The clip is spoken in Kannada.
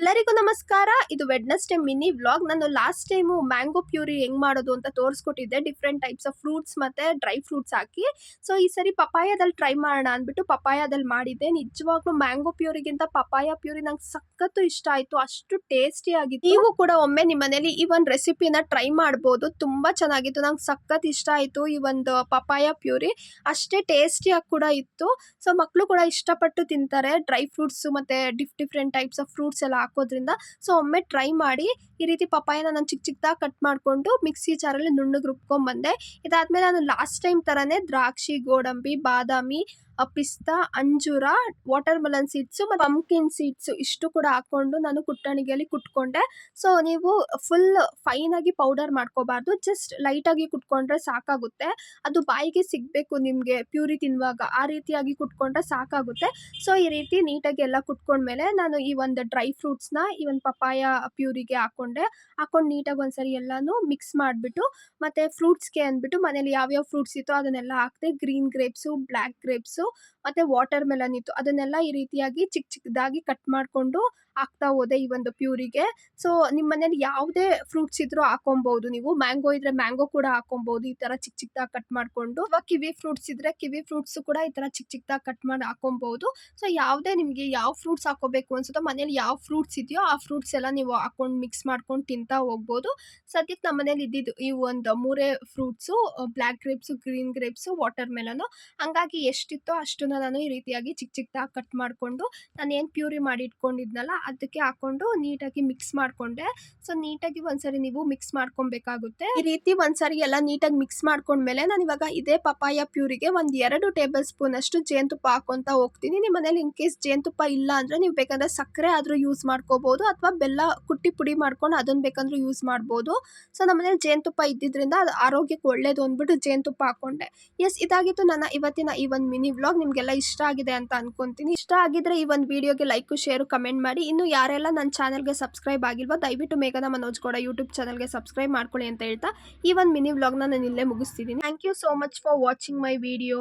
ಎಲ್ಲರಿಗೂ ನಮಸ್ಕಾರ. ಇದು ವೆಡ್ನೆಸ್ಡೇ ಮಿನಿ ವ್ಲಾಗ್. ನಾನು ಲಾಸ್ಟ್ ಟೈಮು ಮ್ಯಾಂಗೋ ಪ್ಯೂರಿ ಹೆಂಗ್ ಮಾಡೋದು ಅಂತ ತೋರಿಸ್ಕೊಟ್ಟಿದ್ದೆ, ಡಿಫ್ರೆಂಟ್ ಟೈಪ್ಸ್ ಆಫ್ ಫ್ರೂಟ್ಸ್ ಮತ್ತೆ ಡ್ರೈ ಫ್ರೂಟ್ಸ್ ಹಾಕಿ. ಸೊ ಈ ಸರಿ ಪಪಾಯದಲ್ಲಿ ಟ್ರೈ ಮಾಡೋಣ ಅಂದ್ಬಿಟ್ಟು ಪಪಾಯದಲ್ಲಿ ಮಾಡಿದ್ದೆ. ನಿಜವಾಗ್ಲೂ ಮ್ಯಾಂಗೋ ಪ್ಯೂರಿಗಿಂತ ಪಪಾಯ ಪ್ಯೂರಿ ನಂಗೆ ಸಖತ್ತು ಇಷ್ಟ ಆಯ್ತು, ಅಷ್ಟು ಟೇಸ್ಟಿ ಆಗಿತ್ತು. ನೀವು ಕೂಡ ಒಮ್ಮೆ ನಿಮ್ಮ ಮನೇಲಿ ಈ ಒಂದು ರೆಸಿಪಿನ ಟ್ರೈ ಮಾಡ್ಬೋದು, ತುಂಬಾ ಚೆನ್ನಾಗಿತ್ತು. ನಂಗೆ ಸಖತ್ ಇಷ್ಟ ಆಯ್ತು ಈ ಒಂದು ಪಪಾಯ ಪ್ಯೂರಿ, ಅಷ್ಟೇ ಟೇಸ್ಟಿಯಾಗಿ ಕೂಡ ಇತ್ತು. ಸೊ ಮಕ್ಕಳು ಕೂಡ ಇಷ್ಟಪಟ್ಟು ತಿಂತಾರೆ, ಡ್ರೈ ಫ್ರೂಟ್ಸ್ ಮತ್ತೆ ಡಿಫ್ರೆಂಟ್ ಟೈಪ್ಸ್ ಆಫ್ ಫ್ರೂಟ್ಸ್ ಎಲ್ಲ ಹಾಕೋದ್ರಿಂದ. ಸೊ ಒಮ್ಮೆ ಟ್ರೈ ಮಾಡಿ. ಈ ರೀತಿ ಪಪಾಯನ ನಾನು ಚಿಕ್ಕ ಚಿಕ್ಕದಾಗಿ ಕಟ್ ಮಾಡ್ಕೊಂಡು ಮಿಕ್ಸಿ ಜಾರಲ್ಲಿ ನುಣ್ಣಗೆ ರುಬ್ಕೊಂಡ್ಬಂದೆ. ಇದಾದ್ಮೇಲೆ ನಾನು ಲಾಸ್ಟ್ ಟೈಮ್ ತರನೇ ದ್ರಾಕ್ಷಿ, ಗೋಡಂಬಿ, ಬಾದಾಮಿ, ಪಿಸ್ತಾ, ಅಂಜೂರ, ವಾಟರ್ ಮೆಲನ್ ಸೀಡ್ಸು ಮತ್ತು ಪಂಪ್ಕಿನ್ ಸೀಡ್ಸು ಇಷ್ಟು ಕೂಡ ಹಾಕೊಂಡು ನಾನು ಕುಟ್ಟಣಿಗೆಯಲ್ಲಿ ಕುಟ್ಕೊಂಡೆ. ಸೊ ನೀವು ಫುಲ್ ಫೈನ್ ಆಗಿ ಪೌಡರ್ ಮಾಡ್ಕೋಬಾರ್ದು, ಜಸ್ಟ್ ಲೈಟ್ ಆಗಿ ಕುಟ್ಕೊಂಡ್ರೆ ಸಾಕಾಗುತ್ತೆ. ಅದು ಬಾಯಿಗೆ ಸಿಗಬೇಕು ನಿಮಗೆ ಪ್ಯೂರಿ ತಿನ್ನುವಾಗ, ಆ ರೀತಿಯಾಗಿ ಕುಟ್ಕೊಂಡ್ರೆ ಸಾಕಾಗುತ್ತೆ. ಸೊ ಈ ರೀತಿ ನೀಟಾಗಿ ಎಲ್ಲ ಕುಟ್ಕೊಂಡ್ಮೇಲೆ ನಾನು ಈ ಒಂದು ಡ್ರೈ ಫ್ರೂಟ್ಸ್ನ ಈ ಒಂದು ಪಪಾಯ ಪ್ಯೂರಿಗೆ ಹಾಕೊಂಡು ನೀಟಾಗಿ ಒಂದ್ಸರಿ ಎಲ್ಲಾನು ಮಿಕ್ಸ್ ಮಾಡಿಬಿಟ್ಟು, ಮತ್ತೆ ಫ್ರೂಟ್ಸ್ಗೆ ಅಂದ್ಬಿಟ್ಟು ಮನೇಲಿ ಯಾವ್ಯಾವ ಫ್ರೂಟ್ಸ್ ಇತ್ತೋ ಅದನ್ನೆಲ್ಲ ಹಾಕ್ತೆ. ಗ್ರೀನ್ ಗ್ರೇಪ್ಸು, ಬ್ಲ್ಯಾಕ್ ಗ್ರೇಪ್ಸು ಮತ್ತೆ ವಾಟರ್ ಮೆಲನ್ ಇತ್ತು, ಅದನ್ನೆಲ್ಲ ಈ ರೀತಿಯಾಗಿ ಚಿಕ್ಕ ಚಿಕ್ಕದಾಗಿ ಕಟ್ ಮಾಡಿಕೊಂಡು ಹಾಕ್ತಾ ಹೋದೆ ಈ ಒಂದು ಪ್ಯೂರಿಗೆ. ಸೊ ನಿಮ್ಮ ಮನೇಲಿ ಯಾವುದೇ ಫ್ರೂಟ್ಸ್ ಇದ್ರೂ ಹಾಕೊಬಹುದು. ನೀವು ಮ್ಯಾಂಗೋ ಇದ್ರೆ ಮ್ಯಾಂಗೋ ಕೂಡ ಹಾಕೊಬಹುದು, ಈ ತರ ಚಿಕ್ಕ ಚಿಕ್ಕದಾಗಿ ಕಟ್ ಮಾಡ್ಕೊಂಡು. ಅಥವಾ ಕಿವಿ ಫ್ರೂಟ್ಸ್ ಇದ್ರೆ ಕಿವಿ ಫ್ರೂಟ್ಸ್ ಕೂಡ ಈ ತರ ಚಿಕ್ಕ ಚಿಕ್ಕದಾಗಿ ಕಟ್ ಮಾಡಿ ಹಾಕೊಬಹುದು. ಸೊ ಯಾವುದೇ ನಿಮಗೆ ಯಾವ ಫ್ರೂಟ್ಸ್ ಹಾಕೋಬೇಕು ಅನ್ಸುತ್ತೋ, ಮನೇಲಿ ಯಾವ ಫ್ರೂಟ್ಸ್ ಇದೆಯೋ ಆ ಫ್ರೂಟ್ಸ್ ಎಲ್ಲ ನೀವು ಹಾಕೊಂಡು ಮಿಕ್ಸ್ ಮಾಡ್ಕೊಂಡು ತಿಂತಾ ಹೋಗ್ಬೋದು. ಸದ್ಯಕ್ಕೆ ನಮ್ಮ ಮನೇಲಿ ಇದ್ದಿದ್ದು ಈ ಒಂದು ಮೂರೇ fruits, black grapes, green grapes, watermelon. ಹಂಗಾಗಿ ಎಷ್ಟಿತ್ತೋ ಅಷ್ಟನ್ನ ನಾನು ಈ ರೀತಿಯಾಗಿ ಚಿಕ್ಕ ಚಿಕ್ಕದಾಗಿ ಕಟ್ ಮಾಡಿಕೊಂಡು ನಾನು ಏನು ಪ್ಯೂರಿ ಮಾಡಿ ಇಟ್ಕೊಂಡಿದ್ನಲ್ಲ ಅದಕ್ಕೆ ಹಾಕೊಂಡು ನೀಟಾಗಿ ಮಿಕ್ಸ್ ಮಾಡಿಕೊಂಡೆ. ಸೊ ನೀಟಾಗಿ ಒಂದ್ಸರಿ ನೀವು ಮಿಕ್ಸ್ ಮಾಡ್ಕೊಬೇಕಾಗುತ್ತೆ. ಈ ರೀತಿ ಒಂದ್ಸರಿ ಎಲ್ಲ ನೀಟಾಗಿ ಮಿಕ್ಸ್ ಮಾಡ್ಕೊಂಡ್ಮೇಲೆ ನಾನು ಇವಾಗ ಇದೇ ಪಪಾಯ ಪ್ಯೂರಿಗೆ ಒಂದು 2 ಟೇಬಲ್ ಸ್ಪೂನ್ ಅಷ್ಟು ಜೇನುತುಪ್ಪ ಹಾಕೊಂತ ಹೋಗ್ತೀನಿ. ನಿಮ್ಮ ಮನೇಲಿ ಇನ್ ಕೇಸ್ ಜೇನುತುಪ್ಪ ಇಲ್ಲ ಅಂದ್ರೆ ನೀವು ಬೇಕಂದ್ರೆ ಸಕ್ಕರೆ ಆದ್ರೂ ಯೂಸ್ ಮಾಡ್ಕೋಬಹುದು, ಅಥವಾ ಬೆಲ್ಲ ಕುಟ್ಟಿ ಪುಡಿ ಮಾಡ್ಕೊಂಡು ಅದನ್ನ ಬೇಕಂದ್ರೆ ಯೂಸ್ ಮಾಡ್ಬೋದು. ಸೊ ನಮ್ಮ ಮನೇಲಿ ಜೇನುತುಪ್ಪ ಇದ್ದಿದ್ರಿಂದ ಅದು ಆರೋಗ್ಯಕ್ಕೆ ಒಳ್ಳೇದು ಅಂದ್ಬಿಟ್ಟು ಜೇನುತುಪ್ಪ ಹಾಕೊಂಡೆ. ಎಸ್, ಇದಾಗಿತ್ತು ನನ್ನ ಇವತ್ತಿನ ಈ ಒಂದು ಮಿನಿ ವ್ಲಾಗ್. ನಿಮ್ಗೆಲ್ಲ ಇಷ್ಟ ಆಗಿದೆ ಅಂತ ಅನ್ಕೊಂತೀನಿ. ಇಷ್ಟ ಆಗಿದ್ರೆ ಈ ಒಂದು ವಿಡಿಯೋಗೆ ಲೈಕ್, ಶೇರ್, ಕಮೆಂಟ್ ಮಾಡಿ. ಇನ್ನು ಯಾರೆಲ್ಲ ನನ್ನ ಚಾನಲ್ಗೆ ಸಬ್ಸ್ಕ್ರೈಬ್ ಆಗಿಲ್ವೋ ದಯವಿಟ್ಟು ಮೇಘನಾ ಮನೋಜ್ ಗೌಡ ಯೂಟ್ಯೂಬ್ ಚಾನಲ್ಗೆ ಸಬ್ಸ್ಕ್ರೈಬ್ ಮಾಡ್ಕೊಳ್ಳಿ ಅಂತ ಹೇಳ್ತಾ ಈ ಒಂದು ಮಿನಿ ವ್ಲಾಗ್ನ ನಾನು ಇಲ್ಲೇ ಮುಗಿಸ್ತಿದ್ದೀನಿ. Thank you so much for watching my video.